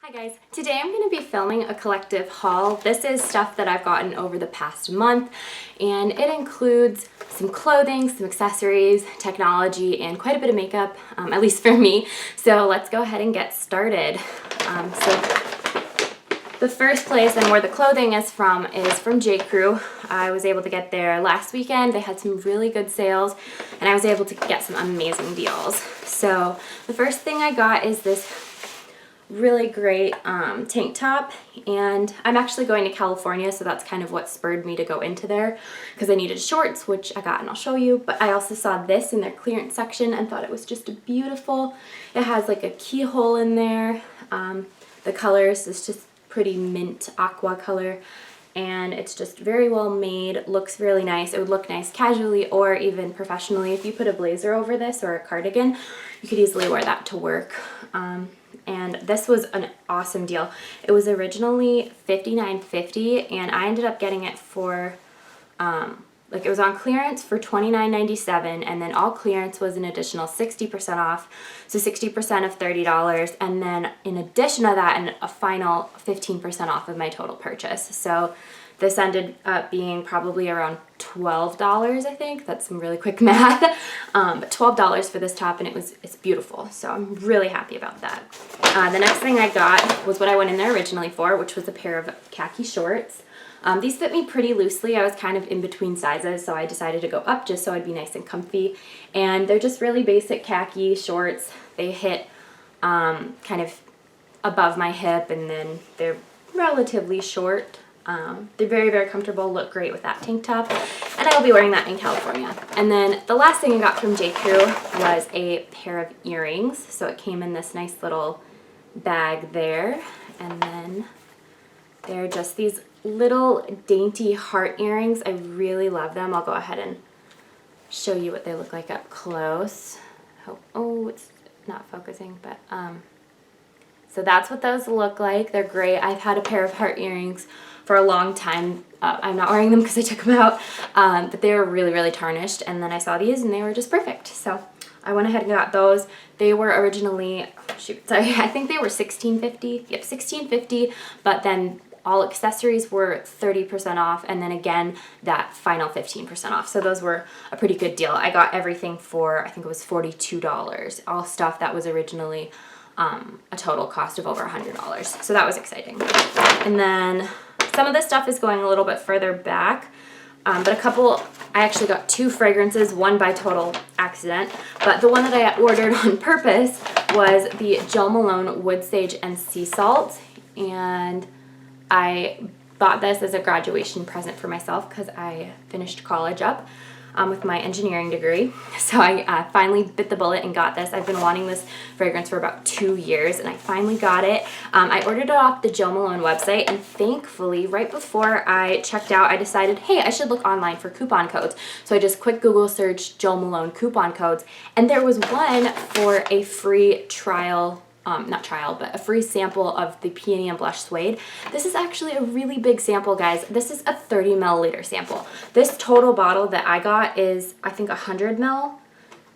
Hi guys, today I'm going to be filming a collective haul. This is stuff that I've gotten over the past month, and it includes some clothing, some accessories, technology, and quite a bit of makeup, at least for me. So let's go ahead and get started. So the first place and where the clothing is from J. Crew. I was able to get there last weekend. They had some really good sales, and I was able to get some amazing deals. So the first thing I got is this really great tank top, and I'm actually going to California, so that's kind of what spurred me to go into there because I needed shorts, which I got and I'll show you. But I also saw this in their clearance section and thought it was just beautiful. It has like a keyhole in there. The colors is just pretty mint aqua color, and it's just very well made, looks really nice. It would look nice casually or even professionally. If you put a blazer over this or a cardigan, you could easily wear that to work. And this was an awesome deal. It was originally $59.50, and I ended up getting it for, it was on clearance for $29.97, and then all clearance was an additional 60% off, so 60% of $30, and then in addition to that, a final 15% off of my total purchase. So this ended up being probably around $12, I think. That's some really quick math. But $12 for this top, and it's beautiful. So I'm really happy about that. The next thing I got was what I went in there originally for, which was a pair of khaki shorts. These fit me pretty loosely. I was kind of in between sizes, so I decided to go up just so I'd be nice and comfy. And they're just really basic khaki shorts. They hit kind of above my hip, and then they're relatively short. They're very, very comfortable, look great with that tank top, and I will be wearing that in California. And then the last thing I got from J. Crew was a pair of earrings. So it came in this nice little bag there, and then they're just these little dainty heart earrings. I really love them. I'll go ahead and show you what they look like up close. Oh, it's not focusing, but so that's what those look like. They're great. I've had a pair of heart earrings for a long time. I'm not wearing them because I took them out, but they were really, really tarnished. And then I saw these and they were just perfect. So I went ahead and got those. They were originally, I think they were $16.50. Yep, $16.50, but then all accessories were 30% off, and then again, that final 15% off. So those were a pretty good deal. I got everything for, I think it was $42. All stuff that was originally a total cost of over $100. So that was exciting. And then some of this stuff is going a little bit further back, but I actually got two fragrances, one by total accident, but the one that I ordered on purpose was the Malone Wood Sage and Sea Salt, and I bought this as a graduation present for myself because I finished college up with my engineering degree. So I finally bit the bullet and got this. I've been wanting this fragrance for about 2 years, and I finally got it. I ordered it off the Jo Malone website, and thankfully, right before I checked out, I decided, hey, I should look online for coupon codes. So I just quick Google searched Jo Malone coupon codes, and there was one for a free trial, not trial, but a free sample of the Peony and Blush Suede. This is actually a really big sample, guys. This is a 30 milliliter sample. This total bottle that I got is, I think, 100 ml.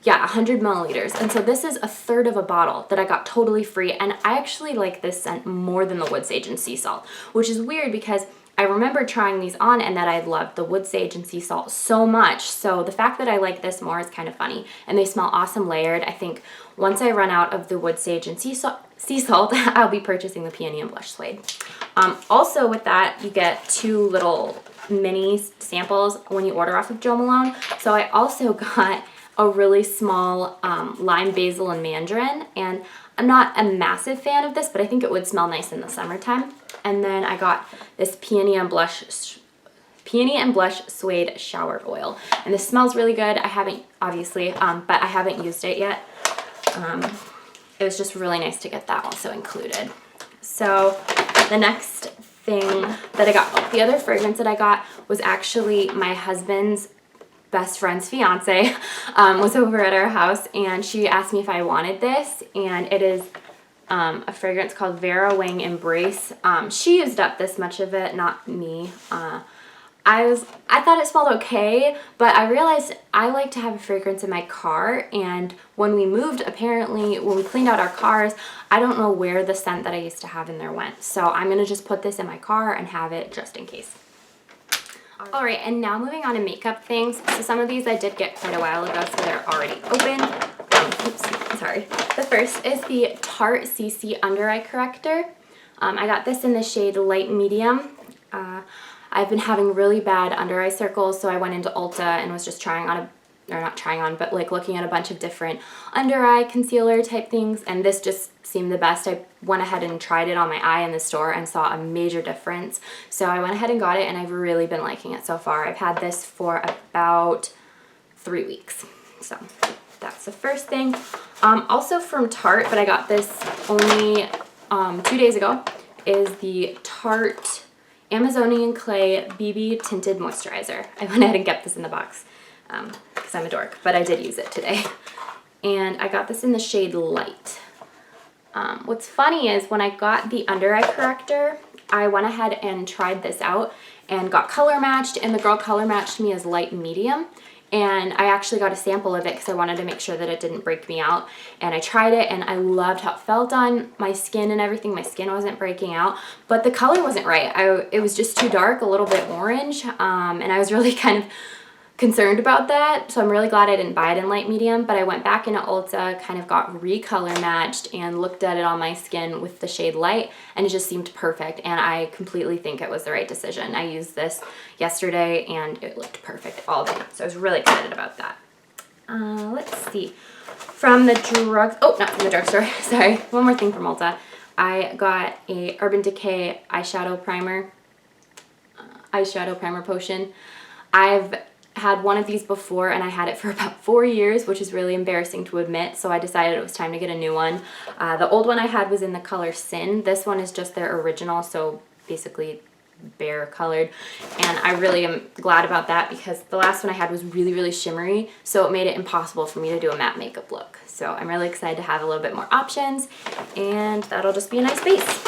Yeah, 100 milliliters. And so this is a third of a bottle that I got totally free. And I actually like this scent more than the Wood Sage and Sea Salt, which is weird because I remember trying these on and that I loved the Wood Sage and Sea Salt so much. So the fact that I like this more is kind of funny. And they smell awesome layered. I think once I run out of the Wood Sage and Sea Salt, I'll be purchasing the Peony and Blush Suede. Also with that, you get two little mini samples when you order off of Jo Malone. So I also got a really small lime, basil, and mandarin. And I'm not a massive fan of this, but I think it would smell nice in the summertime. And then I got this Peony and Blush Suede Shower Oil. And this smells really good. I haven't, obviously, but I haven't used it yet. It was just really nice to get that also included. So the next thing that I got, the other fragrance that I got was actually my husband's best friend's fiance was over at our house, and she asked me if I wanted this, and it is a fragrance called Vera Wang Embrace. She used up this much of it, not me. I thought it smelled okay, but I realized I like to have a fragrance in my car, and when we moved, apparently when we cleaned out our cars, I don't know where the scent that I used to have in there went. So I'm gonna just put this in my car and have it just in case. All right, and now moving on to makeup things. So some of these I did get quite a while ago, so they're already open. Oops, sorry. The first is the Tarte CC Under Eye Corrector. I got this in the shade Light Medium. I've been having really bad under eye circles, so I went into Ulta and was just trying on but like looking at a bunch of different under eye concealer type things, and this just seemed the best. I went ahead and tried it on my eye in the store and saw a major difference. So I went ahead and got it, and I've really been liking it so far. I've had this for about 3 weeks. So that's the first thing. Also from Tarte, but I got this only 2 days ago, is the Tarte Amazonian Clay BB Tinted Moisturizer. I went ahead and kept this in the box because I'm a dork, but I did use it today. And I got this in the shade Light. What's funny is when I got the under eye corrector, I went ahead and tried this out and got color matched, and the girl color matched me as light medium. And I actually got a sample of it because I wanted to make sure that it didn't break me out. And I tried it, and I loved how it felt on my skin and everything. My skin wasn't breaking out, but the color wasn't right. It was just too dark, a little bit orange, and I was really kind of concerned about that. So I'm really glad I didn't buy it in light medium, but I went back into Ulta, kind of got recolor matched, and looked at it on my skin with the shade Light, and it just seemed perfect, and I completely think it was the right decision. I used this yesterday and it looked perfect all day, so I was really excited about that. Let's see. From the not from the drugstore, sorry, one more thing from Ulta. I got a Urban Decay eyeshadow primer potion. I've had one of these before, and I had it for about 4 years, which is really embarrassing to admit, so I decided it was time to get a new one. The old one I had was in the color Sin. This one is just their original, so basically bare colored, and I really am glad about that because the last one I had was really, really shimmery, so it made it impossible for me to do a matte makeup look. So I'm really excited to have a little bit more options, and that'll just be a nice base.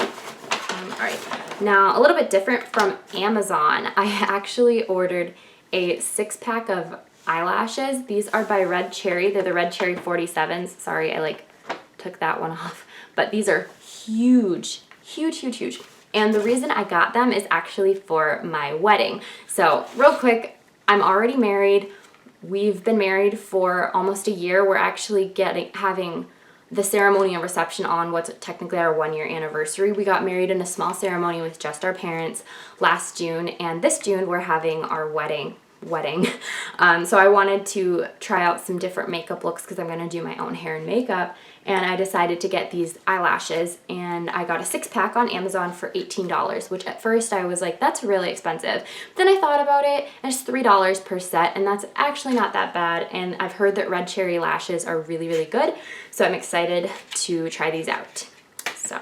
Alright, now a little bit different from Amazon. I actually ordered a 6-pack of eyelashes. These are by Red Cherry. They're the Red Cherry 47s. Sorry, I took that one off. But these are huge, huge, huge, huge. And the reason I got them is actually for my wedding. So real quick, I'm already married. We've been married for almost a year. We're actually having the ceremony and reception on what's technically our 1-year anniversary. We got married in a small ceremony with just our parents last June, and this June we're having our wedding. So I wanted to try out some different makeup looks because I'm going to do my own hair and makeup, and I decided to get these eyelashes, and I got a 6-pack on Amazon for $18, which at first I was like, that's really expensive. But then I thought about it, and it's $3 per set, and that's actually not that bad, and I've heard that Red Cherry lashes are really, really good, so I'm excited to try these out. So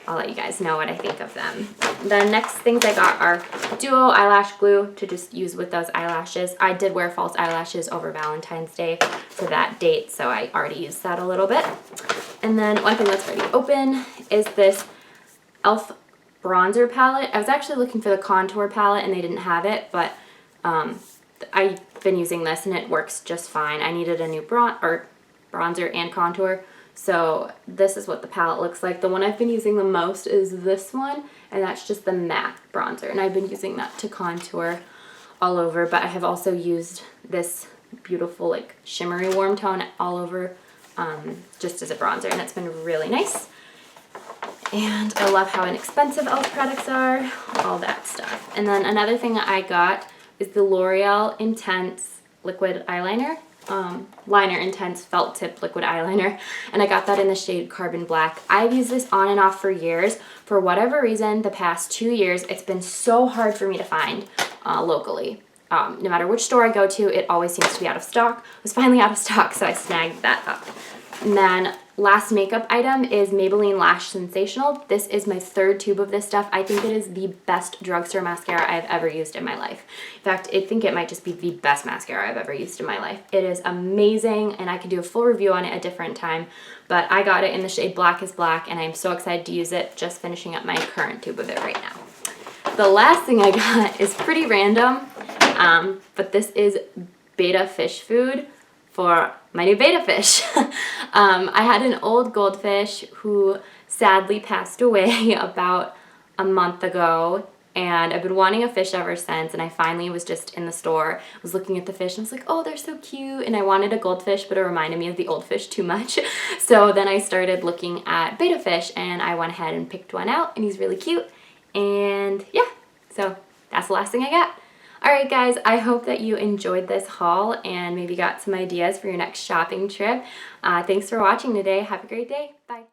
I'll let you guys know what I think of them. The next things I got are duo eyelash glue to just use with those eyelashes. I did wear false eyelashes over Valentine's Day for that date, so I already used that a little bit. And then one thing that's already open is this e.l.f. bronzer palette. I was actually looking for the contour palette and they didn't have it, but I've been using this and it works just fine. I needed a new bronzer and contour. So this is what the palette looks like. The one I've been using the most is this one, and that's just the matte bronzer. And I've been using that to contour all over, but I have also used this beautiful shimmery warm tone all over just as a bronzer, and it's been really nice. And I love how inexpensive e.l.f. products are, all that stuff. And then another thing I got is the L'Oreal Intense Liquid Eyeliner. Liner Intense Felt Tip Liquid Eyeliner, and I got that in the shade Carbon Black. I've used this on and off for years. For whatever reason, the past 2 years, it's been so hard for me to find locally. No matter which store I go to, it always seems to be out of stock. It was finally out of stock, so I snagged that up. And then last makeup item is Maybelline Lash Sensational. This is my 3rd tube of this stuff. I think it is the best drugstore mascara I've ever used in my life. In fact, I think it might just be the best mascara I've ever used in my life. It is amazing, and I could do a full review on it a different time, but I got it in the shade Black is Black, and I'm so excited to use it. Just finishing up my current tube of it right now. the last thing I got is pretty random, but this is betta fish food for my new betta fish. I had an old goldfish who sadly passed away about a month ago, and I've been wanting a fish ever since, and I finally was just in the store, was looking at the fish, and I was like, oh, they're so cute, and I wanted a goldfish, but it reminded me of the old fish too much. So then I started looking at betta fish, and I went ahead and picked one out, and he's really cute, and yeah, so that's the last thing I got. Alright guys, I hope that you enjoyed this haul and maybe got some ideas for your next shopping trip. Thanks for watching today. Have a great day. Bye.